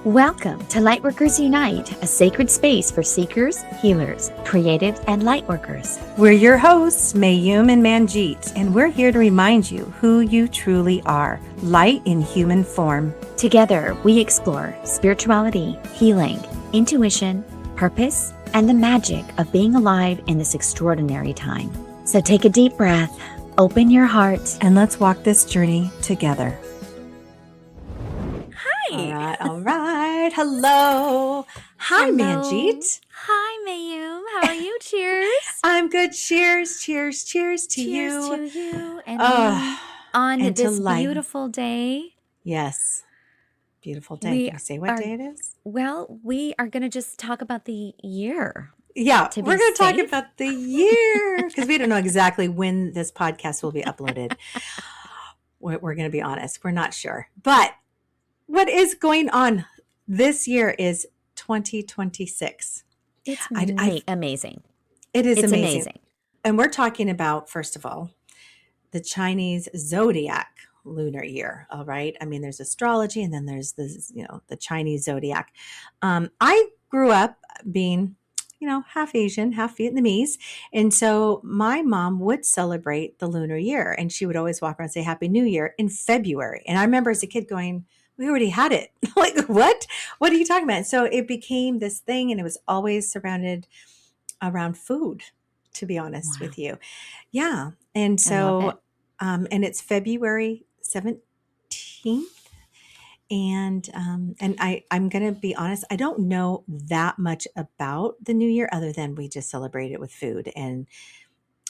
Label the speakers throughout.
Speaker 1: Welcome to Lightworkers Unite, a sacred space for seekers, healers, creatives, and lightworkers.
Speaker 2: We're your hosts, Mayume and Manjeet, and we're here to remind you who you truly are, light in human form.
Speaker 1: Together, we explore spirituality, healing, intuition, purpose, and the magic of being alive in this extraordinary time. So take a deep breath, open your heart,
Speaker 2: and let's walk this journey together.
Speaker 1: Hi.
Speaker 2: All right. Hello. Hi,
Speaker 1: Hello.
Speaker 2: Manjeet.
Speaker 1: Hi, Mayume. How are you? Cheers.
Speaker 2: I'm good. Cheers to you.
Speaker 1: Cheers to you and me on
Speaker 2: and
Speaker 1: this beautiful day.
Speaker 2: Yes. Beautiful day. Can you say what day it is?
Speaker 1: Well, we are going to just talk about the year.
Speaker 2: Yeah, we're going to talk about the year because we don't know exactly when this podcast will be uploaded. We're going to be honest. We're not sure. But what is going on this year is 2026.
Speaker 1: It's amazing.
Speaker 2: It's amazing. And we're talking about, first of all, the Chinese zodiac lunar year. All right. I mean, there's astrology and then there's this, the Chinese zodiac. I grew up being, half Asian, half Vietnamese. And so my mom would celebrate the lunar year and she would always walk around and say Happy New Year in February. And I remember as a kid going, we already had it. Like, what? What are you talking about? So it became this thing and it was always surrounded around food, to be honest with you. Yeah. And so, and it's February 17th. And I'm going to be honest, I don't know that much about the new year other than we just celebrate it with food and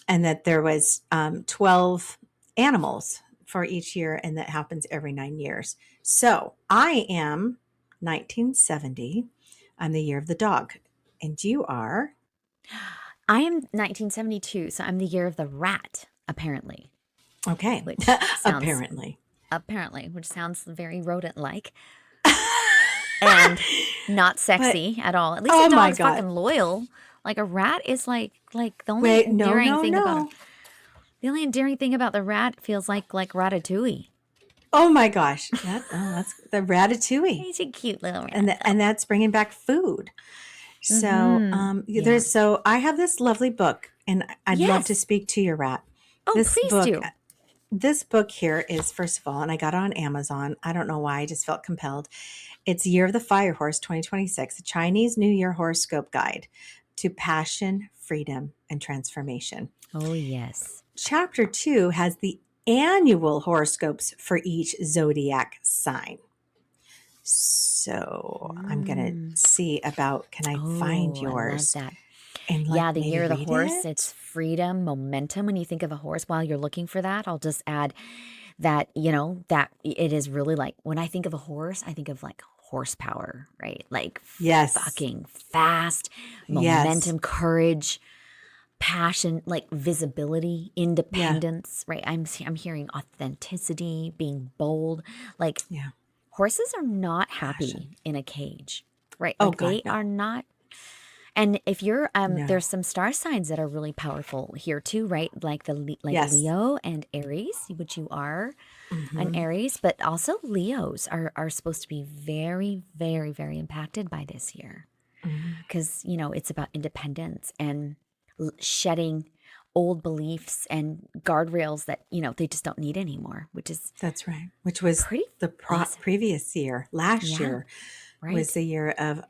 Speaker 2: that there was 12 animals for each year, and that happens every 9 years. So I am 1970. I'm the year of the dog. And you are?
Speaker 1: I am 1972, so I'm the year of the rat, apparently.
Speaker 2: Okay.
Speaker 1: Which sounds,
Speaker 2: Apparently,
Speaker 1: which sounds very rodent-like. And not sexy at all. At least a dog's fucking loyal. Like a rat is like the only endearing thing about it. The only endearing thing about the rat feels like Ratatouille.
Speaker 2: Oh my gosh, that's the Ratatouille.
Speaker 1: He's a cute little rat,
Speaker 2: and that's bringing back food. So So I have this lovely book, and I'd love to speak to your rat.
Speaker 1: Oh, please do.
Speaker 2: This book here is, first of all, and I got it on Amazon. I don't know why, I just felt compelled. It's Year of the Fire Horse 2026, a Chinese New Year horoscope guide to passion, freedom, and transformation.
Speaker 1: Oh, yes.
Speaker 2: Chapter 2 has the annual horoscopes for each zodiac sign. So I'm going to see about, can I find yours?
Speaker 1: I love that.
Speaker 2: And
Speaker 1: the year of the horse, it's freedom, momentum. When you think of a horse, while you're looking for that, I'll just add that, that it is really like, when I think of a horse, I think of like horsepower, right? Like fucking fast, momentum, courage, passion, like visibility, independence, right? I'm hearing authenticity, being bold. Like horses are not happy in a cage, right? Like they are not. And if you're, there's some star signs that are really powerful here too, right? Like Leo and Aries, which you are an Aries, but also Leos are supposed to be very, very, very impacted by this year because, it's about independence and shedding old beliefs and guardrails that, they just don't need anymore,
Speaker 2: That's right. Which was the previous year. Last year was the year of,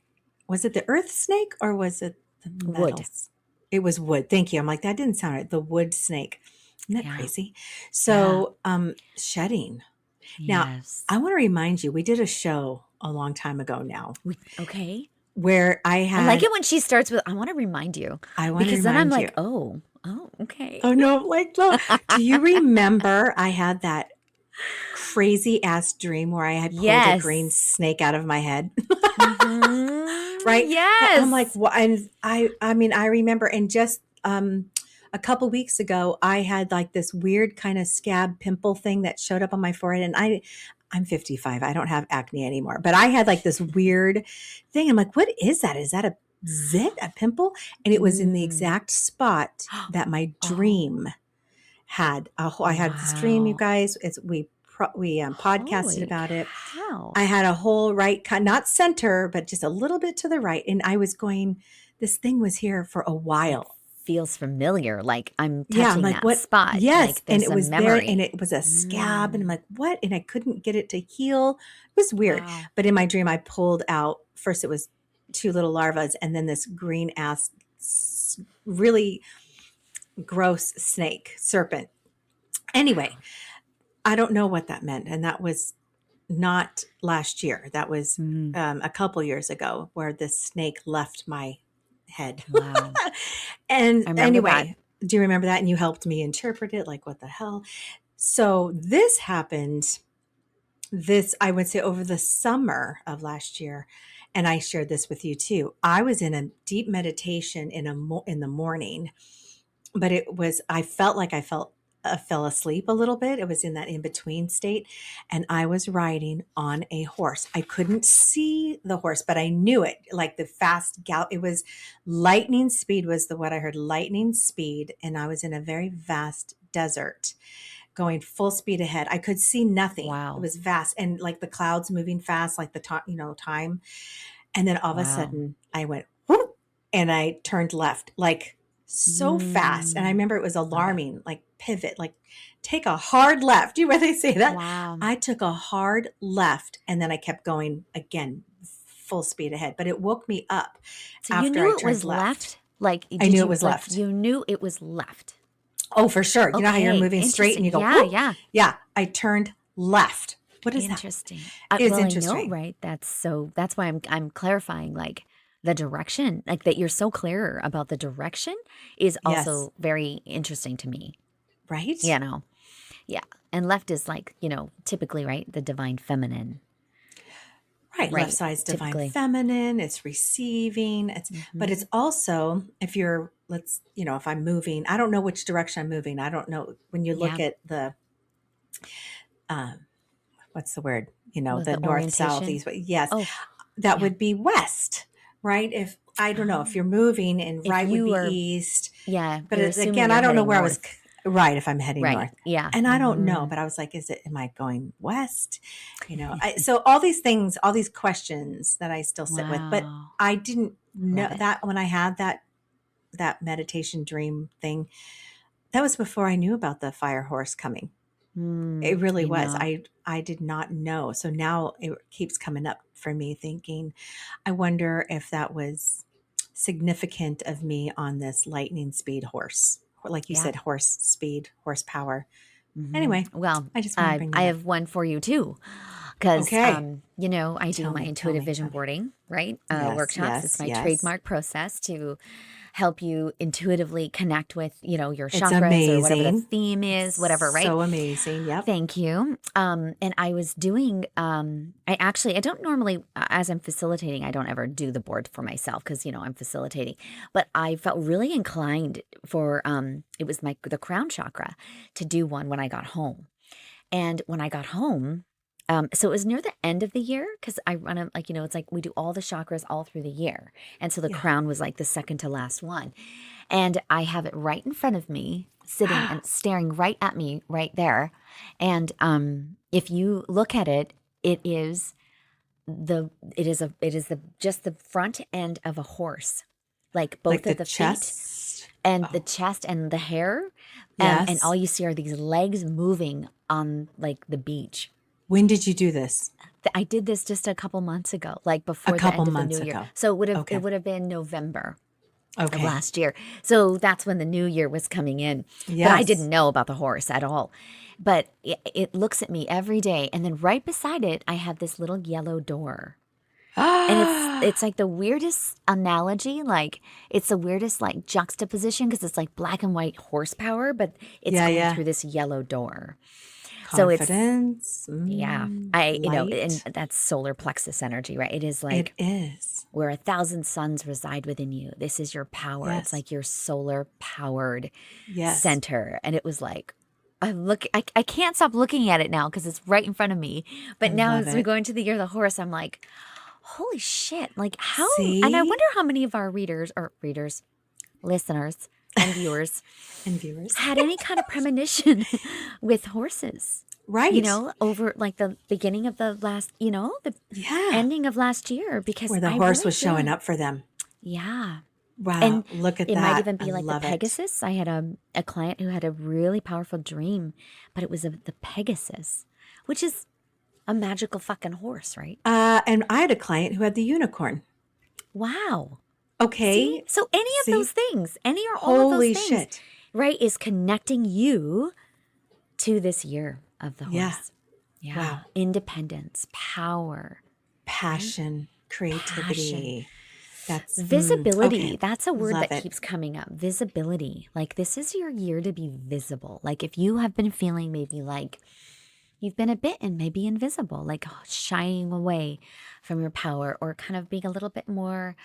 Speaker 2: was it the earth snake or was it the metals?
Speaker 1: Wood?
Speaker 2: It was wood. Thank you. I'm like, that didn't sound right. The wood snake. Isn't that crazy? So shedding. Now, I want to remind you, we did a show a long time ago now. Where I
Speaker 1: like it when she starts with, I want to remind you. Because then I'm like, oh, okay.
Speaker 2: Oh, no. Like, look, do you remember I had that crazy ass dream where I had pulled a green snake out of my head? Right?
Speaker 1: Yes.
Speaker 2: I'm like, well, and I mean, I remember, and just a couple weeks ago, I had like this weird kind of scab pimple thing that showed up on my forehead, and I'm 55. I don't have acne anymore, but I had like this weird thing. I'm like, what is that? Is that a zit, a pimple? And it was in the exact spot that my dream had. I had this dream, you guys. We podcasted
Speaker 1: Holy
Speaker 2: about it.
Speaker 1: cow.
Speaker 2: I had a whole right, not center, but just a little bit to the right. And I was going, this thing was here for a
Speaker 1: It
Speaker 2: while.
Speaker 1: feels familiar. Like I'm
Speaker 2: Yeah, I'm
Speaker 1: touching
Speaker 2: like,
Speaker 1: that
Speaker 2: what?
Speaker 1: spot.
Speaker 2: Yes.
Speaker 1: Like
Speaker 2: And
Speaker 1: there's
Speaker 2: it
Speaker 1: a
Speaker 2: was there and
Speaker 1: memory.
Speaker 2: it was a scab. And I'm
Speaker 1: Mm,
Speaker 2: like, what? And I couldn't get it to heal. It was weird.
Speaker 1: wow.
Speaker 2: But in my dream, I pulled out, first it was two little larvas and then this green ass, really gross snake, serpent. Anyway, I don't know what that meant. And that was not last year. That was
Speaker 1: Mm,
Speaker 2: a couple years ago where this snake left my head.
Speaker 1: wow.
Speaker 2: And
Speaker 1: I remember that.
Speaker 2: anyway, do you remember that? And you helped me interpret it. Like, what the hell? So this happened, I would say over the summer of last year. And I shared this with you too. I was in a deep meditation in the morning, but I felt like I fell asleep a little bit. It was in that in between state. And I was riding on a horse. I couldn't see the horse, but I knew it, like the fast gallop. It was lightning speed was the what I heard, lightning speed. And I was in a very vast desert going full speed ahead. I could see nothing. It
Speaker 1: Wow.
Speaker 2: was vast and like the clouds moving fast, like the time, time. And then all of a
Speaker 1: Wow.
Speaker 2: sudden I went, whoop, and I turned left, like so fast. And I
Speaker 1: Mm,
Speaker 2: remember it was alarming, like pivot, like take a hard left. Do you where they say that?
Speaker 1: wow.
Speaker 2: I took a hard left and then I kept going again, full speed ahead. But it woke me up
Speaker 1: So you
Speaker 2: after I
Speaker 1: knew it
Speaker 2: turned
Speaker 1: was
Speaker 2: left.
Speaker 1: left? Like,
Speaker 2: I
Speaker 1: did
Speaker 2: knew it
Speaker 1: you,
Speaker 2: was
Speaker 1: like,
Speaker 2: left.
Speaker 1: you knew it was left?
Speaker 2: Oh, for sure. You know how you're
Speaker 1: Okay.
Speaker 2: moving straight and
Speaker 1: Interesting.
Speaker 2: you go,
Speaker 1: Yeah.
Speaker 2: whoop.
Speaker 1: Yeah.
Speaker 2: Yeah, I turned left. What is that?
Speaker 1: Interesting.
Speaker 2: It's
Speaker 1: Well, I know,
Speaker 2: interesting.
Speaker 1: right? That's why I'm clarifying like the direction, like that you're so clear about the direction is
Speaker 2: Yes.
Speaker 1: also very interesting to me.
Speaker 2: Right?
Speaker 1: You know. Yeah. And left is like, typically, right? The divine feminine,
Speaker 2: Right. Left
Speaker 1: right?
Speaker 2: side's divine
Speaker 1: Typically.
Speaker 2: feminine. It's receiving. But
Speaker 1: Hmm.
Speaker 2: it's also if you're, if I'm moving, I don't know which direction I'm moving. I don't know when you look
Speaker 1: Yeah.
Speaker 2: at the, um, what's the word?
Speaker 1: With
Speaker 2: The
Speaker 1: the
Speaker 2: north, south,
Speaker 1: orientation.
Speaker 2: east. Yes,
Speaker 1: Oh,
Speaker 2: that
Speaker 1: yeah.
Speaker 2: would be west, right? If I don't know if
Speaker 1: Oh.
Speaker 2: you're moving and
Speaker 1: If
Speaker 2: right would
Speaker 1: you
Speaker 2: be
Speaker 1: are,
Speaker 2: east,
Speaker 1: yeah,
Speaker 2: but
Speaker 1: you're assuming
Speaker 2: again,
Speaker 1: you're
Speaker 2: I don't know
Speaker 1: heading
Speaker 2: where I was
Speaker 1: north.
Speaker 2: right if I'm heading
Speaker 1: Right.
Speaker 2: north.
Speaker 1: Yeah.
Speaker 2: And I don't know,
Speaker 1: Hmm.
Speaker 2: but I was like, am I going west? So all these things, all these questions that I still sit with, but
Speaker 1: Wow.
Speaker 2: I didn't know
Speaker 1: Love it.
Speaker 2: that when I had that meditation dream thing, that was before I knew about the fire horse coming. It really
Speaker 1: I
Speaker 2: was.
Speaker 1: know.
Speaker 2: I did not know. So now it keeps coming up for me thinking, I wonder if that was significant of me on this lightning speed horse. Like you
Speaker 1: Yeah.
Speaker 2: said, horse speed, horsepower.
Speaker 1: Hmm.
Speaker 2: Anyway,
Speaker 1: Well,
Speaker 2: I just wanted to
Speaker 1: I
Speaker 2: bring
Speaker 1: I
Speaker 2: that up.
Speaker 1: have one for you too, because
Speaker 2: Okay.
Speaker 1: I do
Speaker 2: Tell
Speaker 1: my
Speaker 2: me, tell
Speaker 1: intuitive
Speaker 2: me,
Speaker 1: vision
Speaker 2: tell me.
Speaker 1: boarding, right?
Speaker 2: Yes,
Speaker 1: Workshops. It's
Speaker 2: yes,
Speaker 1: my
Speaker 2: yes.
Speaker 1: trademark process to help you intuitively connect with, your
Speaker 2: It's
Speaker 1: chakras or whatever the
Speaker 2: amazing.
Speaker 1: theme
Speaker 2: It's
Speaker 1: is, whatever, right?
Speaker 2: so amazing. Yep.
Speaker 1: Thank you. And I was doing, I don't normally, as I'm facilitating, I don't ever do the board for myself because, I'm facilitating, but I felt really inclined for, it was the crown chakra to do one when I got home. And when I got home, so it was near the end of the year because I run a, like, it's like we do all the chakras all through the year. And so the
Speaker 2: Yeah.
Speaker 1: crown was like the second to last one. And I have it right in front of me, sitting and staring right at me right there. And if you look at it, it is just the front end of a horse, like
Speaker 2: Like
Speaker 1: both
Speaker 2: the
Speaker 1: of the feet
Speaker 2: chest.
Speaker 1: and the
Speaker 2: Oh,
Speaker 1: chest and the hair. And all
Speaker 2: yes.
Speaker 1: you see are these legs moving on like the beach.
Speaker 2: When did you do this?
Speaker 1: I did this just a couple months ago, like
Speaker 2: A
Speaker 1: before the
Speaker 2: couple
Speaker 1: end of the new
Speaker 2: months
Speaker 1: year.
Speaker 2: ago.
Speaker 1: So it
Speaker 2: Okay.
Speaker 1: would have been November of
Speaker 2: Okay.
Speaker 1: last year. So that's when the new year was coming in. But I
Speaker 2: Yes.
Speaker 1: didn't know about the horse at all. But it looks at me every day, and then right beside it, I have this little yellow door. And it's like the weirdest analogy, like it's the weirdest like juxtaposition because it's like black and white horsepower, but it's
Speaker 2: Yeah,
Speaker 1: going
Speaker 2: yeah.
Speaker 1: through this yellow door. So it's
Speaker 2: Confidence,
Speaker 1: yeah, and
Speaker 2: light.
Speaker 1: that's solar plexus energy, right? It is
Speaker 2: It
Speaker 1: like
Speaker 2: is.
Speaker 1: where 1,000 suns reside within you. This is your power. It's
Speaker 2: Yes.
Speaker 1: like your solar powered
Speaker 2: Yes.
Speaker 1: center. And it was like, I can't stop looking at it now because it's right in front of me.
Speaker 2: I
Speaker 1: But now
Speaker 2: love
Speaker 1: as we
Speaker 2: it.
Speaker 1: go into the year of the horse, I'm like, holy shit. Like how, and I
Speaker 2: See?
Speaker 1: wonder how many of our listeners and viewers
Speaker 2: And viewers.
Speaker 1: had any kind of premonition with horses.
Speaker 2: Right.
Speaker 1: over like the beginning of the last, the
Speaker 2: Yeah.
Speaker 1: ending of last year, because
Speaker 2: Where the
Speaker 1: I
Speaker 2: horse
Speaker 1: really
Speaker 2: was
Speaker 1: feel
Speaker 2: showing
Speaker 1: like,
Speaker 2: up for them.
Speaker 1: yeah.
Speaker 2: Wow.
Speaker 1: And
Speaker 2: Look at
Speaker 1: it might
Speaker 2: that.
Speaker 1: even
Speaker 2: I
Speaker 1: be like the
Speaker 2: love it.
Speaker 1: Pegasus. I had a client who had a really powerful dream, but it was of the Pegasus, which is a magical fucking horse, right?
Speaker 2: And I had a client who had the unicorn.
Speaker 1: Wow. See?
Speaker 2: Okay.
Speaker 1: So any of those
Speaker 2: See?
Speaker 1: things, any or all of those
Speaker 2: Holy
Speaker 1: things,
Speaker 2: shit.
Speaker 1: right, is connecting you to this year of the
Speaker 2: Yeah.
Speaker 1: horse. Yeah.
Speaker 2: Wow.
Speaker 1: Independence, power, right?
Speaker 2: Passion,
Speaker 1: Passion.
Speaker 2: creativity. That's
Speaker 1: Visibility.
Speaker 2: okay.
Speaker 1: That's a word
Speaker 2: Love
Speaker 1: that
Speaker 2: it.
Speaker 1: keeps coming up. Visibility. Like, this is your year to be visible. Like, if you have been feeling maybe like you've been a bit and maybe invisible, like shying away from your power, or kind of being a little bit more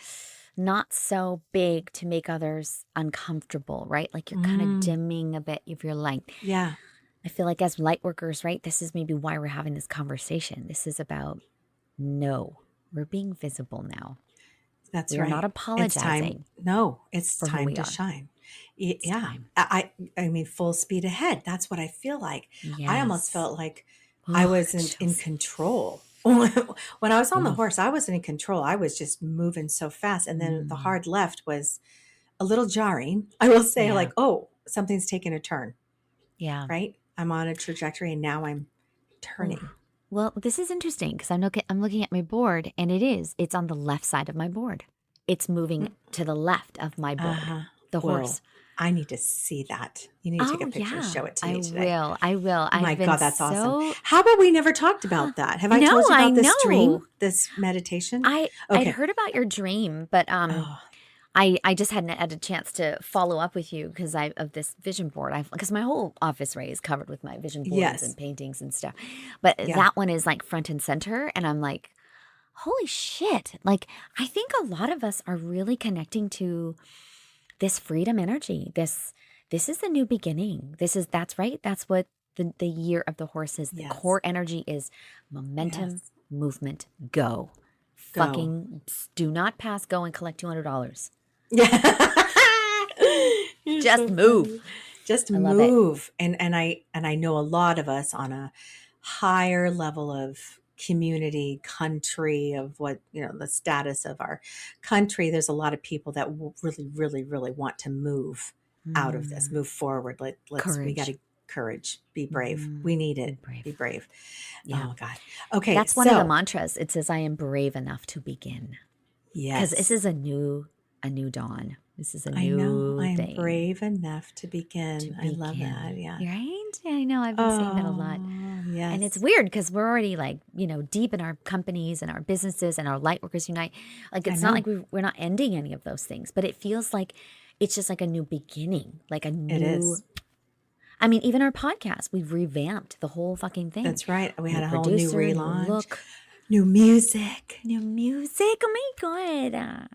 Speaker 1: not so big to make others uncomfortable, right? Like you're kind of
Speaker 2: Mm,
Speaker 1: dimming a bit of your light.
Speaker 2: yeah,
Speaker 1: I feel like as light workers, right? This is maybe why we're having this conversation. This is about no, we're being visible now.
Speaker 2: that's
Speaker 1: We are not
Speaker 2: right. It's time.
Speaker 1: apologizing
Speaker 2: No, it's
Speaker 1: for who
Speaker 2: time
Speaker 1: we
Speaker 2: to
Speaker 1: are.
Speaker 2: shine.
Speaker 1: It's
Speaker 2: Yeah.
Speaker 1: time.
Speaker 2: I mean, full speed ahead. That's what I feel like. I almost
Speaker 1: Yes.
Speaker 2: felt like I
Speaker 1: Oh,
Speaker 2: wasn't in
Speaker 1: chills.
Speaker 2: control. When I was on the
Speaker 1: Oof.
Speaker 2: horse, I wasn't in control. I was just moving so fast. And then the
Speaker 1: Mm,
Speaker 2: hard left was a little jarring. I will say,
Speaker 1: yeah.
Speaker 2: like, oh, something's taking a turn,
Speaker 1: Yeah.
Speaker 2: right? I'm on a trajectory and now I'm
Speaker 1: Oof.
Speaker 2: turning.
Speaker 1: Well, this is interesting because I'm looking at my board, and it's on the left side of my board. It's moving to the left of my board,
Speaker 2: Uh-huh.
Speaker 1: the
Speaker 2: Whoa.
Speaker 1: horse.
Speaker 2: I need to see that. You need to take a
Speaker 1: Oh,
Speaker 2: picture and
Speaker 1: yeah.
Speaker 2: show it to
Speaker 1: I
Speaker 2: me today.
Speaker 1: will. I will.
Speaker 2: My
Speaker 1: I've been
Speaker 2: God, that's awesome.
Speaker 1: so,
Speaker 2: How about we never talked
Speaker 1: huh.
Speaker 2: about that? Have I
Speaker 1: No,
Speaker 2: told you
Speaker 1: I
Speaker 2: about this
Speaker 1: know.
Speaker 2: dream, this meditation?
Speaker 1: I'd
Speaker 2: Okay.
Speaker 1: heard about your dream, but
Speaker 2: Oh,
Speaker 1: I just hadn't had a chance to follow up with you because I of this vision board. Because my whole office, Ray, is covered with my vision boards
Speaker 2: yes.
Speaker 1: and paintings and stuff. But
Speaker 2: Yeah.
Speaker 1: that one is like front and center, and I'm like, holy shit! Like, I think a lot of us are really connecting to this freedom energy. This is the new beginning. That's right. That's what the year of the horse is. The
Speaker 2: Yes.
Speaker 1: core energy is momentum,
Speaker 2: Yes.
Speaker 1: movement, go.
Speaker 2: Go.
Speaker 1: Fucking do not pass go and collect $200.
Speaker 2: Yeah. You're
Speaker 1: Just
Speaker 2: so
Speaker 1: move.
Speaker 2: funny. Just
Speaker 1: I love it.
Speaker 2: move. And I know a lot of us on a higher level of community, country, of what, the status of our country. There's a lot of people that really, really, really want to move out of this,
Speaker 1: Mm,
Speaker 2: move forward. We got
Speaker 1: courage.
Speaker 2: to courage, be brave.
Speaker 1: Hmm.
Speaker 2: We need
Speaker 1: Be
Speaker 2: it. Be
Speaker 1: brave.
Speaker 2: brave.
Speaker 1: Yeah.
Speaker 2: Oh God. Okay.
Speaker 1: That's one of the
Speaker 2: So
Speaker 1: mantras. It says, I am brave enough to begin. Because this
Speaker 2: yes.
Speaker 1: is a new dawn. This is a
Speaker 2: I know I
Speaker 1: new
Speaker 2: am
Speaker 1: thing
Speaker 2: brave enough to
Speaker 1: to
Speaker 2: begin. I love that.
Speaker 1: begin.
Speaker 2: Yeah.
Speaker 1: Right? I know I've been saying that a lot.
Speaker 2: Oh,
Speaker 1: And it's
Speaker 2: yes.
Speaker 1: weird because we're already like, deep in our companies and our businesses and our Lightworkers Unite. Like,
Speaker 2: I
Speaker 1: it's not like
Speaker 2: know
Speaker 1: we're not ending any of those things, but it feels like it's just like a new beginning, like a
Speaker 2: it
Speaker 1: new,
Speaker 2: is.
Speaker 1: I mean, even our podcast, we've revamped the whole fucking thing.
Speaker 2: That's right. We
Speaker 1: New
Speaker 2: had a whole new
Speaker 1: producer, new
Speaker 2: relaunch,
Speaker 1: look,
Speaker 2: new music.
Speaker 1: new music. Oh my God.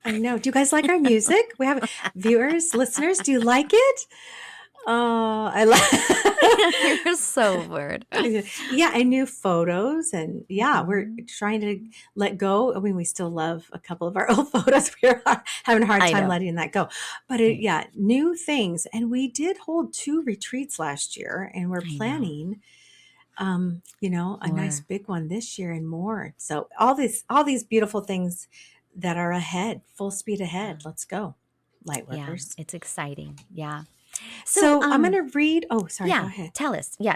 Speaker 2: I know. Do you guys like our music? We have viewers, listeners. Do you like it? Oh, I like.
Speaker 1: You're so weird.
Speaker 2: Yeah, and new photos, and yeah, we're
Speaker 1: Mhm.
Speaker 2: trying to let go. I mean, we still love a couple of our old photos. We're having a hard
Speaker 1: I
Speaker 2: time
Speaker 1: know.
Speaker 2: letting that go, but
Speaker 1: Right.
Speaker 2: yeah, new things. And we did hold 2 retreats last year, and we're
Speaker 1: I know.
Speaker 2: planning, a nice
Speaker 1: More.
Speaker 2: big one this year and more. So all these beautiful things that are ahead, full speed
Speaker 1: Yeah.
Speaker 2: ahead. Let's go, light
Speaker 1: Yeah.
Speaker 2: workers.
Speaker 1: It's exciting. Yeah. So,
Speaker 2: So I'm going to read. Oh, sorry. Go
Speaker 1: yeah,
Speaker 2: ahead.
Speaker 1: tell us. Yeah,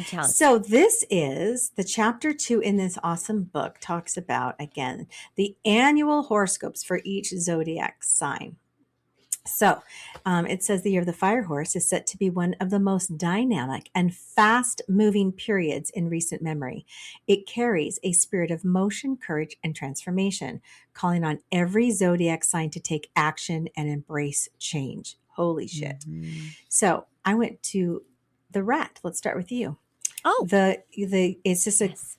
Speaker 1: tell us.
Speaker 2: So this is the chapter 2 in this awesome book, talks about, again, the annual horoscopes for each zodiac sign. So it says the year of the fire horse is set to be one of the most dynamic and fast moving periods in recent memory. It carries a spirit of motion, courage, and transformation, calling on every zodiac sign to take action and embrace change. Holy shit.
Speaker 1: Mhm.
Speaker 2: So I went to the rat. Let's start with you.
Speaker 1: Oh,
Speaker 2: It's just
Speaker 1: yes,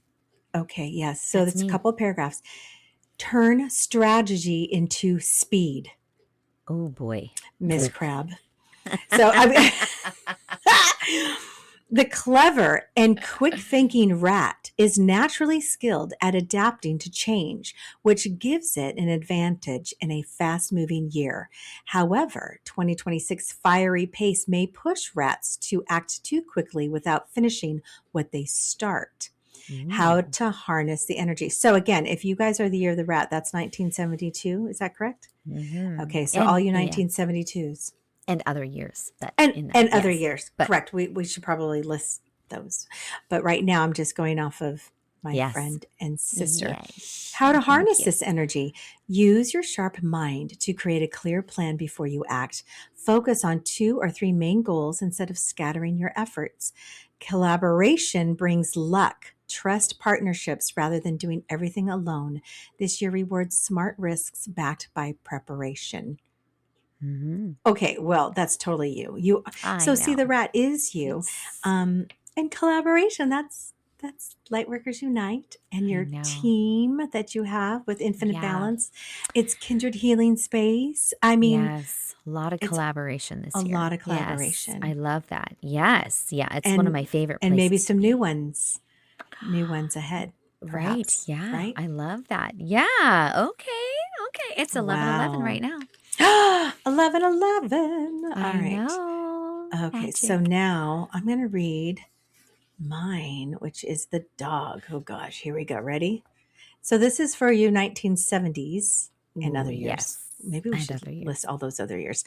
Speaker 2: okay, yes. So
Speaker 1: that's
Speaker 2: it's a
Speaker 1: me.
Speaker 2: couple of paragraphs. Turn strategy into speed,
Speaker 1: Oh boy.
Speaker 2: Miss Crab. So I The clever and quick thinking rat is naturally skilled at adapting to change, which gives it an advantage in a fast moving year. However, 2026 fiery pace may push rats to act too quickly without finishing what they start. How
Speaker 1: Ooh.
Speaker 2: to harness the energy. So, again, if you guys are the year of the rat, that's 1972. Is that correct?
Speaker 1: Mm-hmm.
Speaker 2: Okay, so all you
Speaker 1: Yeah,
Speaker 2: 1972s
Speaker 1: and other years that
Speaker 2: and
Speaker 1: in that,
Speaker 2: and other
Speaker 1: yes.
Speaker 2: years,
Speaker 1: But
Speaker 2: correct. We should probably list those, but right now I'm just going off of my
Speaker 1: yes,
Speaker 2: friend and sister.
Speaker 1: yes.
Speaker 2: How to
Speaker 1: Thank
Speaker 2: harness
Speaker 1: you.
Speaker 2: this energy: use your sharp mind to create a clear plan before you act. Focus on 2 or 3 main goals instead of scattering your efforts. Collaboration brings luck. Trust partnerships rather than doing everything alone. This year rewards smart risks backed by preparation.
Speaker 1: Hmm.
Speaker 2: Okay, well, that's totally you.
Speaker 1: I
Speaker 2: So see,
Speaker 1: know.
Speaker 2: the rat is you.
Speaker 1: It's,
Speaker 2: Um, and collaboration, that's Lightworkers Unite and
Speaker 1: I
Speaker 2: your
Speaker 1: know.
Speaker 2: team that you have with Infinite
Speaker 1: Yeah.
Speaker 2: Balance. It's Kindred Healing Space. I mean,
Speaker 1: Yes. A lot of
Speaker 2: it's
Speaker 1: collaboration
Speaker 2: a
Speaker 1: this
Speaker 2: lot
Speaker 1: year.
Speaker 2: of
Speaker 1: Yes. I
Speaker 2: collaboration.
Speaker 1: love that. Yes. Yeah. It's one of
Speaker 2: And
Speaker 1: my favorite
Speaker 2: and maybe
Speaker 1: places to
Speaker 2: some
Speaker 1: be.
Speaker 2: new ones ahead,
Speaker 1: Right.
Speaker 2: perhaps,
Speaker 1: Yeah.
Speaker 2: right?
Speaker 1: I love that. Yeah. Okay. Okay. It's 11:11
Speaker 2: Wow.
Speaker 1: right now.
Speaker 2: 11, 11. All
Speaker 1: I
Speaker 2: right.
Speaker 1: know.
Speaker 2: Okay, so
Speaker 1: Magic.
Speaker 2: now I'm going to read mine, which is the dog. Oh gosh, here we go. Ready? So this is for you 1970s and
Speaker 1: Ooh,
Speaker 2: other years.
Speaker 1: yes.
Speaker 2: Maybe we
Speaker 1: And
Speaker 2: should
Speaker 1: other
Speaker 2: list
Speaker 1: years.
Speaker 2: all those other years.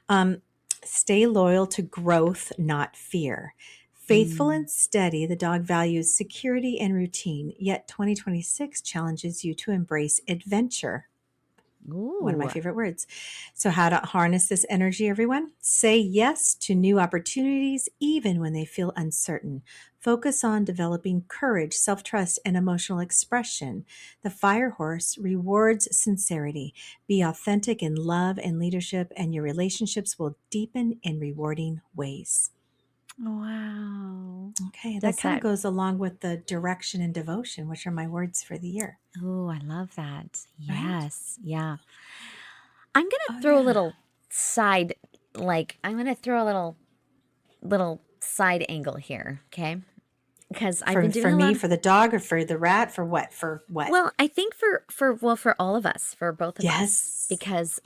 Speaker 2: Um, Stay loyal to growth, not fear. Faithful
Speaker 1: Mm.
Speaker 2: and steady, the dog values security and routine, yet 2026 challenges you to embrace adventure. One of my
Speaker 1: Ooh.
Speaker 2: favorite words. So, how to harness this energy, everyone? Say yes to new opportunities, even when they feel uncertain. Focus on developing courage, self trust, and emotional expression. The fire horse rewards sincerity. Be authentic in love and leadership, and your relationships will deepen in rewarding ways.
Speaker 1: Wow.
Speaker 2: Okay, that
Speaker 1: Does
Speaker 2: kind of
Speaker 1: that
Speaker 2: goes along with the direction and devotion, which are my words for the year,
Speaker 1: Oh, I love that.
Speaker 2: right?
Speaker 1: Yes. Yeah. I'm gonna
Speaker 2: Oh,
Speaker 1: throw a
Speaker 2: yeah.
Speaker 1: little side, like I'm gonna throw a little side angle here, okay? Because I've been
Speaker 2: For
Speaker 1: doing a
Speaker 2: me,
Speaker 1: lot of
Speaker 2: for the dog, or for the rat, for what? For what?
Speaker 1: well, I think for all of us, for both of us,
Speaker 2: Yes.
Speaker 1: because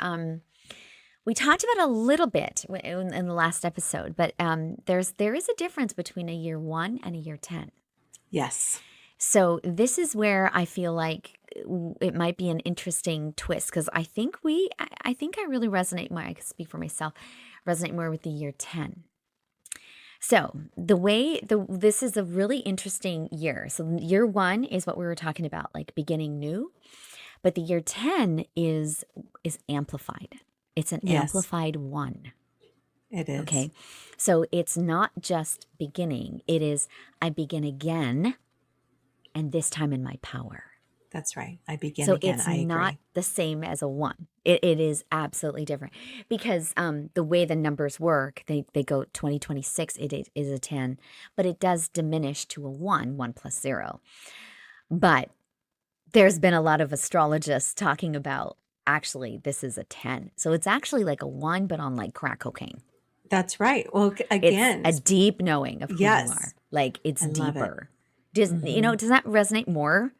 Speaker 1: we talked about a little bit in the last episode, but there is a difference between a year 1 and a year 10.
Speaker 2: Yes.
Speaker 1: So this is where I feel like it might be an interesting twist because I think I really resonate more. I can speak for myself, resonate more with the year 10. So this is a really interesting year. So year 1 is what we were talking about, like beginning new, but the year 10 is amplified. It's an
Speaker 2: Yes,
Speaker 1: amplified 1.
Speaker 2: it is.
Speaker 1: Okay. So it's not just beginning. It is I begin again and this time in my power.
Speaker 2: That's right. I begin
Speaker 1: So
Speaker 2: again.
Speaker 1: it's
Speaker 2: I
Speaker 1: not
Speaker 2: agree.
Speaker 1: the same as a 1. It is absolutely different because the way the numbers work, they go 2026, is a 10, but it does diminish to a 1, 1 plus 0. But there's been a lot of astrologists talking about actually this is a 10. So it's actually like a 1, but on like crack cocaine.
Speaker 2: That's right. Well,
Speaker 1: It's
Speaker 2: again,
Speaker 1: a deep knowing of who you are.
Speaker 2: yes,
Speaker 1: Like it's
Speaker 2: I love it.
Speaker 1: deeper. Does
Speaker 2: Hmm.
Speaker 1: does that resonate more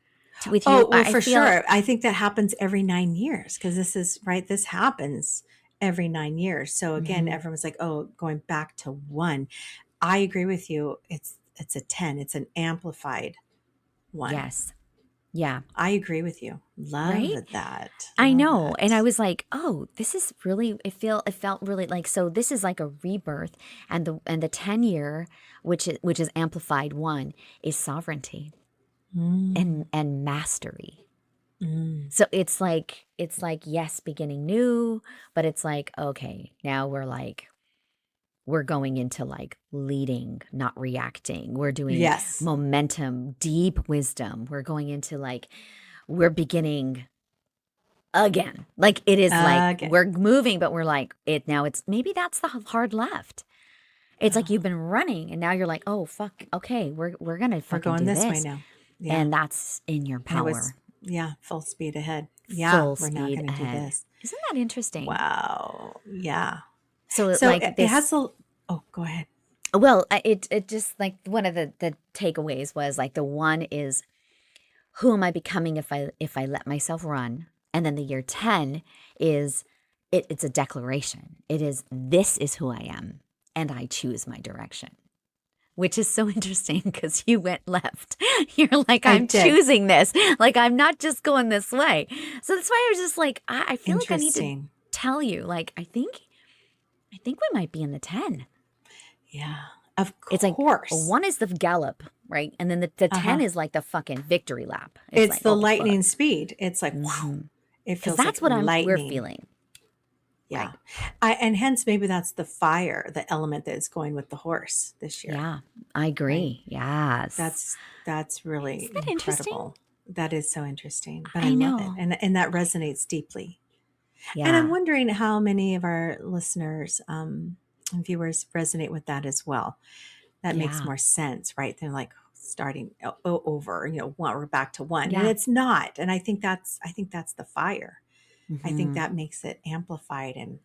Speaker 1: with you?
Speaker 2: Oh, well,
Speaker 1: I
Speaker 2: for
Speaker 1: feel
Speaker 2: sure. I think that happens every 9 years because this is right. This happens every 9 years. So again,
Speaker 1: mhm.
Speaker 2: everyone's like, "Oh, going back to one." I agree with you. It's a 10. It's an amplified one.
Speaker 1: Yes. Yeah.
Speaker 2: I agree with you. Love
Speaker 1: Right?
Speaker 2: that.
Speaker 1: I
Speaker 2: Love
Speaker 1: know. And I
Speaker 2: it.
Speaker 1: was like, "Oh, this is really it felt really like so this is like a rebirth and the 10 year which is amplified 1 is sovereignty
Speaker 2: Mm,
Speaker 1: and mastery."
Speaker 2: mm.
Speaker 1: So it's like yes, beginning new, but it's like okay, now we're going into like leading, not reacting. We're doing
Speaker 2: Yes.
Speaker 1: momentum, deep wisdom. We're going into like we're beginning again. Like it is like
Speaker 2: Again.
Speaker 1: we're moving, but we're like it now. It's maybe that's the hard left. It's like
Speaker 2: Oh,
Speaker 1: you've been running, and now you're like, oh fuck, okay, we're gonna
Speaker 2: we're
Speaker 1: fucking
Speaker 2: going
Speaker 1: do
Speaker 2: this way
Speaker 1: this,
Speaker 2: now. Yeah.
Speaker 1: and that's in your
Speaker 2: And it was,
Speaker 1: power,
Speaker 2: yeah, full speed ahead. Yeah,
Speaker 1: full
Speaker 2: we're now
Speaker 1: speed
Speaker 2: going to do
Speaker 1: ahead.
Speaker 2: this.
Speaker 1: Isn't that interesting?
Speaker 2: Wow. Yeah.
Speaker 1: So
Speaker 2: So
Speaker 1: like
Speaker 2: it has
Speaker 1: this,
Speaker 2: a, oh, go ahead.
Speaker 1: Well, it just like one of the takeaways was like the one is who am I becoming if I let myself run? And then the year 10 is it's a declaration. It is this is who I am and I choose my direction. Which is so interesting because you went left. You're like,
Speaker 2: I
Speaker 1: I'm
Speaker 2: did.
Speaker 1: choosing this. Like, I'm not just going this way. So that's why I was just like, I feel like I need to
Speaker 2: Interesting.
Speaker 1: tell you, like, I think we might be in the 10.
Speaker 2: Yeah. Of
Speaker 1: It's like
Speaker 2: course.
Speaker 1: one is the gallop, right? And then the 10
Speaker 2: Uh-huh.
Speaker 1: is like the fucking victory lap. It's
Speaker 2: It's
Speaker 1: like,
Speaker 2: the
Speaker 1: oh,
Speaker 2: lightning
Speaker 1: fuck.
Speaker 2: speed. It's like, whew,
Speaker 1: Mm-hmm.
Speaker 2: it
Speaker 1: Because
Speaker 2: feels
Speaker 1: that's
Speaker 2: like
Speaker 1: what we're
Speaker 2: lightning.
Speaker 1: feeling,
Speaker 2: Yeah.
Speaker 1: right?
Speaker 2: And hence maybe that's the fire, the element that is going with the horse this year,
Speaker 1: Yeah, I
Speaker 2: right?
Speaker 1: agree. Yes.
Speaker 2: That's really
Speaker 1: Isn't that interesting?
Speaker 2: incredible. That is so interesting, but I
Speaker 1: I
Speaker 2: love it.
Speaker 1: know.
Speaker 2: And that resonates deeply. And I'm
Speaker 1: Yeah.
Speaker 2: wondering how many of our listeners and viewers resonate with that as well. That makes
Speaker 1: Yeah.
Speaker 2: more sense, right? Than like starting over, we're back to one. And
Speaker 1: Yeah.
Speaker 2: it's not. And I think that's the fire. I think
Speaker 1: Mm-hmm.
Speaker 2: that makes it amplified and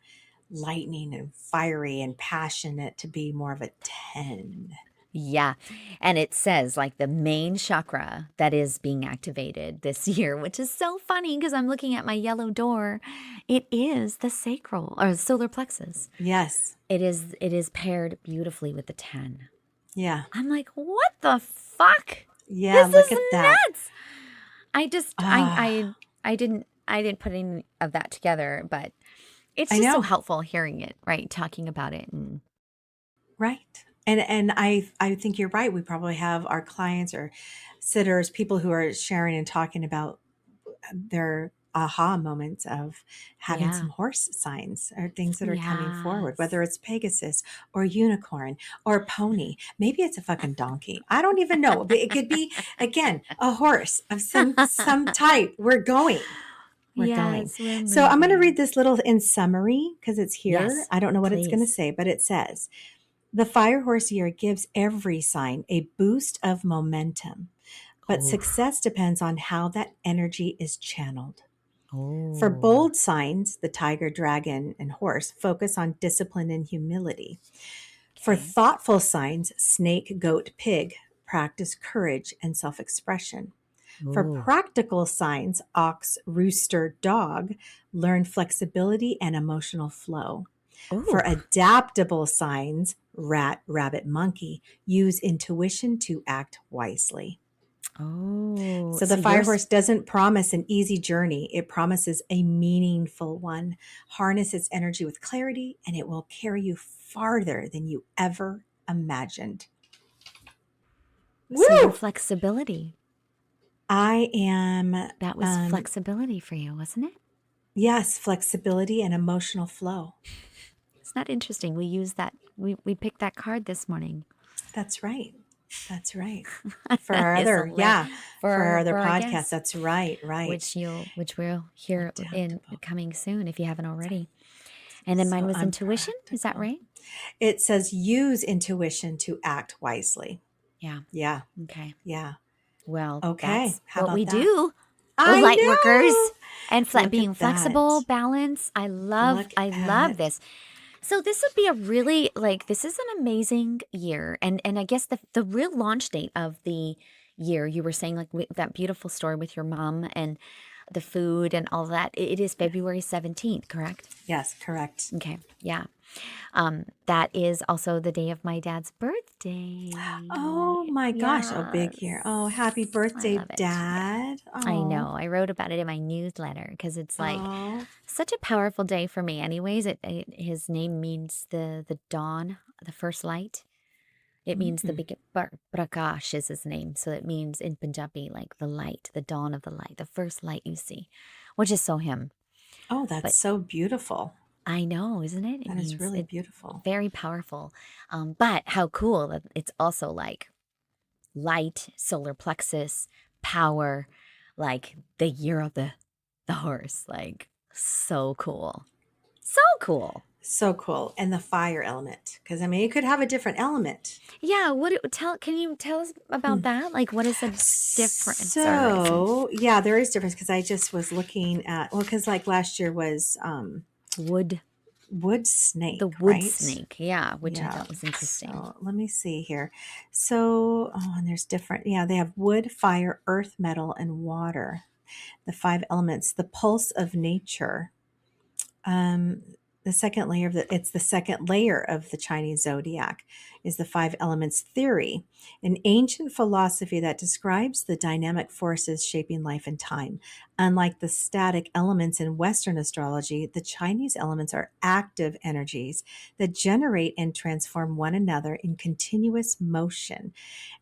Speaker 2: lightning and fiery and passionate to be more of a 10.
Speaker 1: Yeah. And it says like the main chakra that is being activated this year, which is so funny because I'm looking at my yellow door. It is the sacral or solar plexus.
Speaker 2: Yes.
Speaker 1: It is paired beautifully with the 10.
Speaker 2: Yeah.
Speaker 1: I'm like, what the fuck?
Speaker 2: Yeah.
Speaker 1: This
Speaker 2: Look
Speaker 1: is
Speaker 2: at that.
Speaker 1: nuts. I just
Speaker 2: Ah,
Speaker 1: I didn't put any of that together, but it's
Speaker 2: I
Speaker 1: just so
Speaker 2: know.
Speaker 1: helpful hearing it, right? Talking about it and
Speaker 2: Right. And I think you're right. We probably have our clients or sitters, people who are sharing and talking about their aha moments of having
Speaker 1: yeah.
Speaker 2: some horse signs or things that are coming forward,
Speaker 1: Yes.
Speaker 2: whether it's Pegasus or unicorn or pony. Maybe it's a fucking donkey. I don't even know. But it could be again a horse of some type. We're going. We're going.
Speaker 1: Yes, we're
Speaker 2: So I'm going to
Speaker 1: moving.
Speaker 2: read this little in summary because it's here.
Speaker 1: Yes,
Speaker 2: I don't know what it's going to
Speaker 1: please.
Speaker 2: say, but it says the fire horse year gives every sign a boost of momentum, but
Speaker 1: Oh,
Speaker 2: success depends on how that energy is channeled. For
Speaker 1: oh,
Speaker 2: bold signs, the tiger, dragon, and horse focus on discipline and humility. For
Speaker 1: okay.
Speaker 2: thoughtful signs, snake, goat, pig, practice courage and self expression. For
Speaker 1: Oh,
Speaker 2: practical signs, ox, rooster, dog, learn flexibility and emotional flow. For
Speaker 1: oh,
Speaker 2: adaptable signs, rat, rabbit, monkey, use intuition to act wisely.
Speaker 1: oh.
Speaker 2: So the
Speaker 1: So
Speaker 2: fire
Speaker 1: yours,
Speaker 2: horse doesn't promise an easy journey. It promises a meaningful one. Harness its energy with clarity and it will carry you farther than you ever imagined.
Speaker 1: so your
Speaker 2: Woo!
Speaker 1: flexibility.
Speaker 2: I am,
Speaker 1: That was
Speaker 2: um,
Speaker 1: flexibility for you, wasn't it?
Speaker 2: yes, flexibility and emotional flow.
Speaker 1: It's not interesting. We used that. We picked that card this morning.
Speaker 2: That's right. That's right. For
Speaker 1: That
Speaker 2: our
Speaker 1: is
Speaker 2: other,
Speaker 1: hilarious
Speaker 2: yeah, for our other
Speaker 1: for our
Speaker 2: podcast.
Speaker 1: guest,
Speaker 2: That's right. Right.
Speaker 1: which we'll hear in
Speaker 2: Adaptable.
Speaker 1: coming soon if you haven't already. And then mine
Speaker 2: So
Speaker 1: was intuition. Is that
Speaker 2: unpractical.
Speaker 1: right?
Speaker 2: It says use intuition to act wisely.
Speaker 1: Yeah.
Speaker 2: Yeah.
Speaker 1: Okay.
Speaker 2: Yeah.
Speaker 1: Well,
Speaker 2: Okay.
Speaker 1: that's
Speaker 2: How
Speaker 1: what we
Speaker 2: about that?
Speaker 1: do.
Speaker 2: I
Speaker 1: Light workers and
Speaker 2: know. Look
Speaker 1: being
Speaker 2: at
Speaker 1: flexible,
Speaker 2: that.
Speaker 1: balance.
Speaker 2: Look
Speaker 1: I love
Speaker 2: at,
Speaker 1: this. So this would be a really like this is an amazing year, and I guess the real launch date of the year you were saying like that beautiful story with your mom and the food and all that. It is February 17th, correct?
Speaker 2: yes, correct.
Speaker 1: Okay, yeah. That is also the day of my dad's birthday.
Speaker 2: Oh my gosh. Oh, big year. Oh,
Speaker 1: Yes,
Speaker 2: happy
Speaker 1: I
Speaker 2: birthday,
Speaker 1: love it. Yeah.
Speaker 2: Dad.
Speaker 1: I
Speaker 2: Oh,
Speaker 1: know. I wrote about it in my newsletter because it's like
Speaker 2: oh.
Speaker 1: such a powerful day for me. Anyways, his name means the dawn, the first light. It means the
Speaker 2: Mm.
Speaker 1: big Prakash is his name, so it means in Punjabi like the light, the dawn of the light, the first light you see, which is so him.
Speaker 2: Oh, that's
Speaker 1: But
Speaker 2: so beautiful.
Speaker 1: I know, isn't it? It
Speaker 2: That is
Speaker 1: means
Speaker 2: really
Speaker 1: it
Speaker 2: beautiful.
Speaker 1: very powerful. But how cool that it's also like light, solar plexus, power, like the year of the horse. Like so cool. So cool.
Speaker 2: So cool. And the fire element. Because, I mean, you could have a different element.
Speaker 1: Yeah, can you tell us about
Speaker 2: Hmm.
Speaker 1: that? Like what is the difference or is it
Speaker 2: So, yeah, there is difference because I just was looking at, well, because like last year was
Speaker 1: wood?
Speaker 2: wood
Speaker 1: The
Speaker 2: snake,
Speaker 1: wood
Speaker 2: right?
Speaker 1: snake, yeah, which I
Speaker 2: Yeah.
Speaker 1: thought was interesting.
Speaker 2: So let me see here. So, oh, and there's different, yeah, they have wood, fire, earth, metal, and water. The five elements, the pulse of nature. Um, the second layer of it's the second layer of the Chinese zodiac is the five elements theory, an ancient philosophy that describes the dynamic forces shaping life and time. Unlike the static elements in Western astrology, the Chinese elements are active energies that generate and transform one another in continuous motion.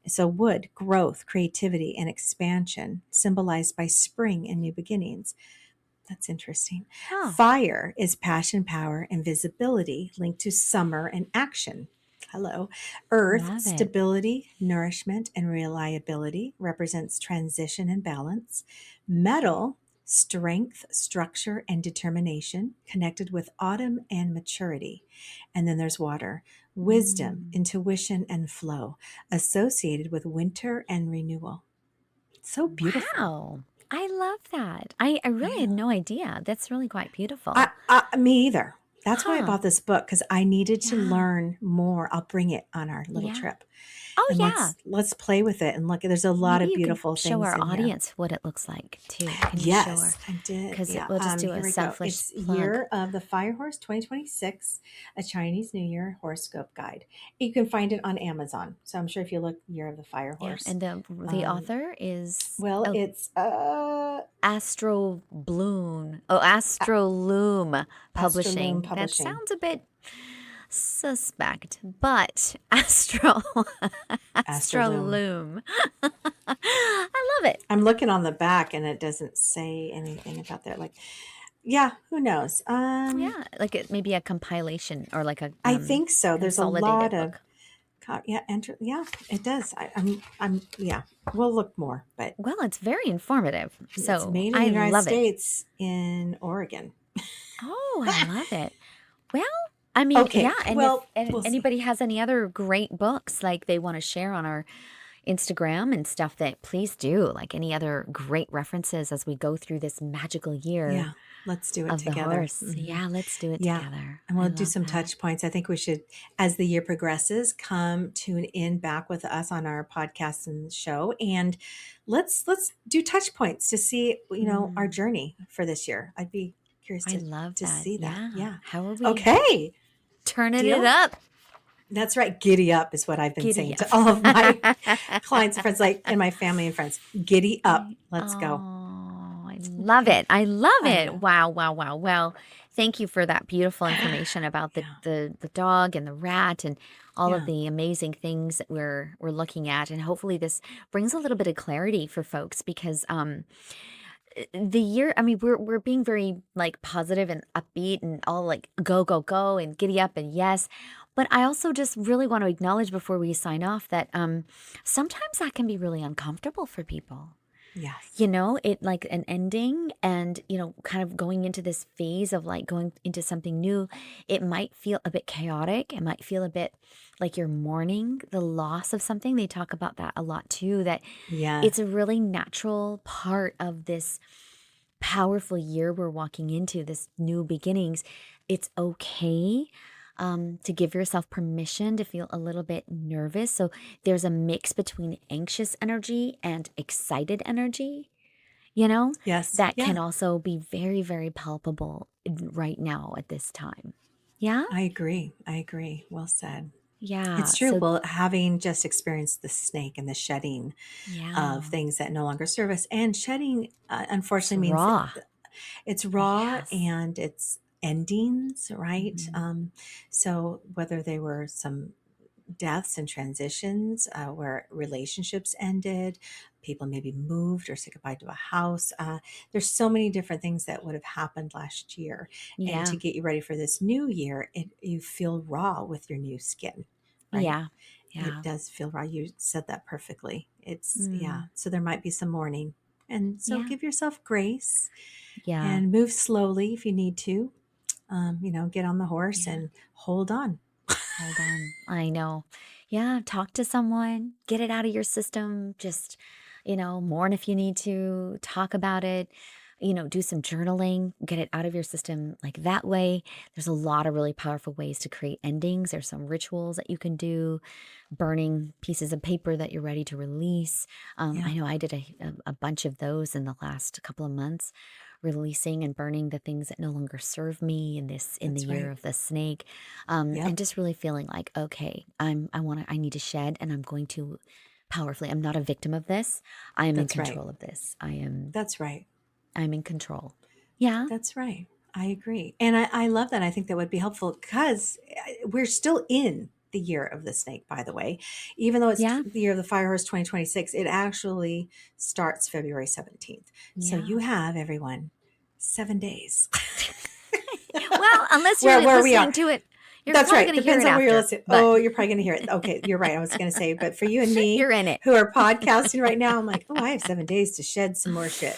Speaker 2: So, wood, growth, creativity, and expansion, symbolized by spring and new beginnings. That's interesting.
Speaker 1: Huh.
Speaker 2: Fire is passion, power, and visibility linked to summer and action. Hello. Earth,
Speaker 1: Love it.
Speaker 2: stability, nourishment, and reliability represents transition and balance. Metal, strength, structure, and determination connected with autumn and maturity. And then there's water, wisdom,
Speaker 1: Mm.
Speaker 2: intuition, and flow associated with winter and renewal. So beautiful.
Speaker 1: Wow. I love that. I
Speaker 2: I
Speaker 1: really had
Speaker 2: know.
Speaker 1: no idea. That's really quite beautiful.
Speaker 2: Me either. That's why I
Speaker 1: Huh.
Speaker 2: bought this book because I needed to
Speaker 1: Yeah.
Speaker 2: learn more. I'll bring it on our little
Speaker 1: Yeah.
Speaker 2: trip,
Speaker 1: Oh,
Speaker 2: and
Speaker 1: yeah.
Speaker 2: let's play with it and look. There's a lot
Speaker 1: Maybe
Speaker 2: of
Speaker 1: you could
Speaker 2: beautiful
Speaker 1: show
Speaker 2: things
Speaker 1: our
Speaker 2: in here.
Speaker 1: audience what it looks like too. Can you show her?
Speaker 2: Yes, I did.
Speaker 1: Because
Speaker 2: Yeah.
Speaker 1: we'll just do a
Speaker 2: Here we go.
Speaker 1: selfish
Speaker 2: It's
Speaker 1: plug.
Speaker 2: Year of the Fire Horse 2026, a Chinese New Year horoscope guide. You can find it on Amazon. So I'm sure if you look Year of the Fire
Speaker 1: Yeah.
Speaker 2: Horse,
Speaker 1: And the
Speaker 2: um,
Speaker 1: author is
Speaker 2: well, it's
Speaker 1: Astro Bloom. Oh, Astro Loom
Speaker 2: Astroloom
Speaker 1: Publishing. That
Speaker 2: Publishing.
Speaker 1: sounds a bit suspect, but Astro Astro
Speaker 2: Astroloom.
Speaker 1: Loom. I love it.
Speaker 2: I'm looking on the back and it doesn't say anything about that. Like, yeah, who knows?
Speaker 1: Yeah, like maybe a compilation or like a
Speaker 2: I think so. There's a lot
Speaker 1: consolidated
Speaker 2: of
Speaker 1: book.
Speaker 2: yeah, enter. Yeah, it does. Yeah. We'll look more, but
Speaker 1: Well, it's very informative.
Speaker 2: it's
Speaker 1: So
Speaker 2: made in the
Speaker 1: I
Speaker 2: United
Speaker 1: love it.
Speaker 2: States in Oregon.
Speaker 1: Oh, I love it. Well, I mean, yeah,
Speaker 2: Okay,
Speaker 1: and if
Speaker 2: well, we'll see.
Speaker 1: anybody has any other great books like they want to share on our Instagram and stuff, that please do. Like any other great references as we go through this magical year
Speaker 2: Yeah, let's do it
Speaker 1: of the
Speaker 2: together.
Speaker 1: horse. Yeah, let's do it
Speaker 2: Yeah.
Speaker 1: together.
Speaker 2: And
Speaker 1: I
Speaker 2: we'll do
Speaker 1: love
Speaker 2: some
Speaker 1: that.
Speaker 2: touch points. I think we should, as the year progresses, come tune in back with us on our podcast and show. And let's do touch points to see, our
Speaker 1: Mm,
Speaker 2: journey for this year. I'd be curious
Speaker 1: I love
Speaker 2: to
Speaker 1: that.
Speaker 2: see that.
Speaker 1: Yeah.
Speaker 2: Yeah.
Speaker 1: How are we
Speaker 2: Okay.
Speaker 1: turning it
Speaker 2: Deal.
Speaker 1: up?
Speaker 2: That's right. Giddy up is what I've been
Speaker 1: Giddy
Speaker 2: saying
Speaker 1: up.
Speaker 2: to all of my clients and friends, like and my family and friends. Giddy up. Let's go.
Speaker 1: Oh, I love it. I love
Speaker 2: I
Speaker 1: it.
Speaker 2: know.
Speaker 1: Wow, wow, wow. Well, thank you for that beautiful information about the
Speaker 2: Yeah.
Speaker 1: the dog and the rat and all of
Speaker 2: Yeah.
Speaker 1: the amazing things that we're looking at. And hopefully this brings a little bit of clarity for folks because the year, I mean, we're being very like positive and upbeat and all like go, go, go and giddy up and yes. But I also just really want to acknowledge before we sign off that sometimes that can be really uncomfortable for people.
Speaker 2: Yes.
Speaker 1: You know, it like an ending and, kind of going into this phase of like going into something new. It might feel a bit chaotic. It might feel a bit like you're mourning the loss of something. They talk about that a lot too, that
Speaker 2: Yeah.
Speaker 1: it's a really natural part of this powerful year we're walking into, this new beginnings. It's okay to give yourself permission to feel a little bit nervous. So there's a mix between anxious energy and excited energy,
Speaker 2: Yes.
Speaker 1: that can
Speaker 2: Yeah.
Speaker 1: also be very, very palpable right now at this time. Yeah.
Speaker 2: I agree. I agree. Well said.
Speaker 1: Yeah.
Speaker 2: It's true.
Speaker 1: So,
Speaker 2: Well, having just experienced the snake and the shedding of
Speaker 1: yeah,
Speaker 2: things that no longer serve us, and shedding,
Speaker 1: it's
Speaker 2: unfortunately, means
Speaker 1: raw.
Speaker 2: it's raw
Speaker 1: Yes.
Speaker 2: and it's endings, right?
Speaker 1: Mhm.
Speaker 2: So whether they were some deaths and transitions where relationships ended, people maybe moved or said goodbye to a house. There's so many different things that would have happened last year. And to
Speaker 1: Yeah.
Speaker 2: get you ready for this new year, you feel raw with your new skin, right?
Speaker 1: Yeah.
Speaker 2: It
Speaker 1: Yeah.
Speaker 2: does feel raw. You said that perfectly. Yeah.
Speaker 1: Mm.
Speaker 2: So there might be some mourning. And so
Speaker 1: Yeah.
Speaker 2: give yourself grace
Speaker 1: Yeah.
Speaker 2: and move slowly if you need to. Get on the horse
Speaker 1: Yeah.
Speaker 2: and hold on.
Speaker 1: Hold on. I know. Yeah, talk to someone, get it out of your system. Just, mourn if you need to, talk about it. do some journaling, get it out of your system like that way. There's a lot of really powerful ways to create endings. There's some rituals that you can do, burning pieces of paper that you're ready to release.
Speaker 2: Yeah.
Speaker 1: I know I did a bunch of those in the last couple of months, releasing and burning the things that no longer serve me in the
Speaker 2: That's
Speaker 1: year
Speaker 2: right.
Speaker 1: of the snake,
Speaker 2: Yep.
Speaker 1: and just really feeling like, okay, I need to shed, and I'm going to powerfully. I'm not a victim of this. I am in
Speaker 2: That's right.
Speaker 1: control of this.
Speaker 2: That's right.
Speaker 1: I'm in control. Yeah.
Speaker 2: That's right. I agree. And I love that. I think that would be helpful because we're still in the year of the snake, by the way. Even though it's
Speaker 1: Yeah.
Speaker 2: the year of the fire horse 2026, it actually starts February 17th. So you
Speaker 1: Yeah.
Speaker 2: have, everyone, 7 days.
Speaker 1: Well, unless you're
Speaker 2: Where we are.
Speaker 1: listening to it, you're
Speaker 2: That's
Speaker 1: probably
Speaker 2: right.
Speaker 1: going to hear
Speaker 2: Depends
Speaker 1: it
Speaker 2: on where you're
Speaker 1: after,
Speaker 2: listening.
Speaker 1: but
Speaker 2: Oh, you're probably going to hear it. Okay, you're right. I was going to say, but for you and me
Speaker 1: you're in it.
Speaker 2: who are podcasting right now, I'm like, oh, I have 7 days to shed some more shit.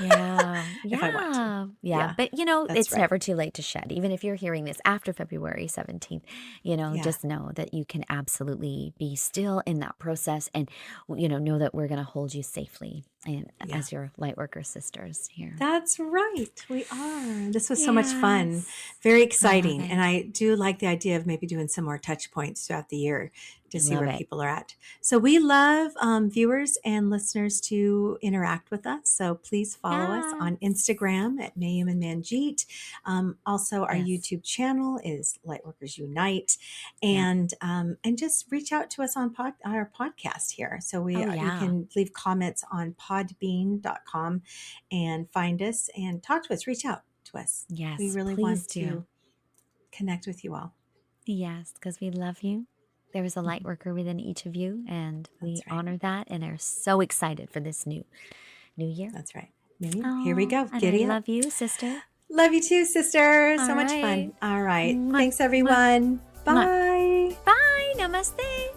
Speaker 1: Yeah.
Speaker 2: If I want to.
Speaker 1: Yeah.
Speaker 2: Yeah,
Speaker 1: But,
Speaker 2: that's
Speaker 1: it's
Speaker 2: right.
Speaker 1: never too late to shed. Even if you're hearing this after February 17th,
Speaker 2: Yeah,
Speaker 1: just know that you can absolutely be still in that process and, know that we're going to hold you safely and
Speaker 2: yeah.
Speaker 1: as your light worker sisters here.
Speaker 2: That's right. We are. This was so much fun.
Speaker 1: Yes.
Speaker 2: Very
Speaker 1: I love
Speaker 2: exciting. And
Speaker 1: it.
Speaker 2: I do like the idea of maybe doing some more touch points throughout the year to
Speaker 1: I
Speaker 2: see
Speaker 1: love
Speaker 2: where
Speaker 1: it.
Speaker 2: people are at. So we love viewers and listeners to interact with us. So please follow us
Speaker 1: Yeah.
Speaker 2: on Instagram at Mayume and Manjeet. Also, our
Speaker 1: Yes.
Speaker 2: YouTube channel is Lightworkers Unite.
Speaker 1: Yeah.
Speaker 2: And just reach out to us on our podcast here. So
Speaker 1: Oh,
Speaker 2: you
Speaker 1: yeah.
Speaker 2: can leave comments on podbean.com and find us and talk to us, reach out to us. We
Speaker 1: Yes.
Speaker 2: really
Speaker 1: Please
Speaker 2: want
Speaker 1: do.
Speaker 2: to connect with you all.
Speaker 1: Yes, because we love you. There is a light
Speaker 2: Mhm.
Speaker 1: worker within each of you, and we
Speaker 2: That's right.
Speaker 1: honor that and are so excited for this new year.
Speaker 2: That's right. New year. Here we
Speaker 1: Oh,
Speaker 2: go.
Speaker 1: and I
Speaker 2: Giddy up.
Speaker 1: love you, sister.
Speaker 2: Love you too, sister.
Speaker 1: All
Speaker 2: So much
Speaker 1: right.
Speaker 2: fun. All right.
Speaker 1: Mwah,
Speaker 2: Thanks,
Speaker 1: mwah,
Speaker 2: everyone.
Speaker 1: mwah.
Speaker 2: Bye.
Speaker 1: Bye. Namaste.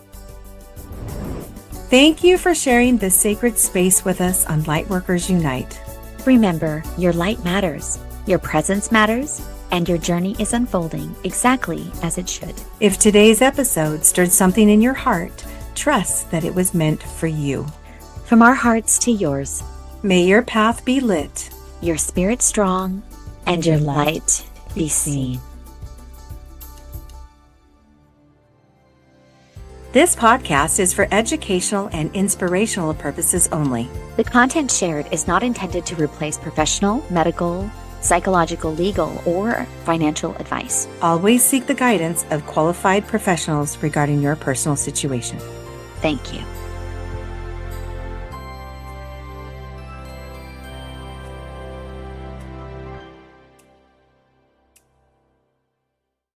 Speaker 2: Thank you for sharing this sacred space with us on Lightworkers Unite.
Speaker 1: Remember, your light matters, your presence matters, and your journey is unfolding exactly as it should.
Speaker 2: If today's episode stirred something in your heart, trust that it was meant for you.
Speaker 1: From our hearts to yours,
Speaker 2: May your path be lit,
Speaker 1: your spirit strong, and your light be seen.
Speaker 2: This podcast is for educational and inspirational purposes only.
Speaker 1: The content shared is not intended to replace professional, medical, psychological, legal, or financial advice.
Speaker 2: Always seek the guidance of qualified professionals regarding your personal situation.
Speaker 1: Thank you.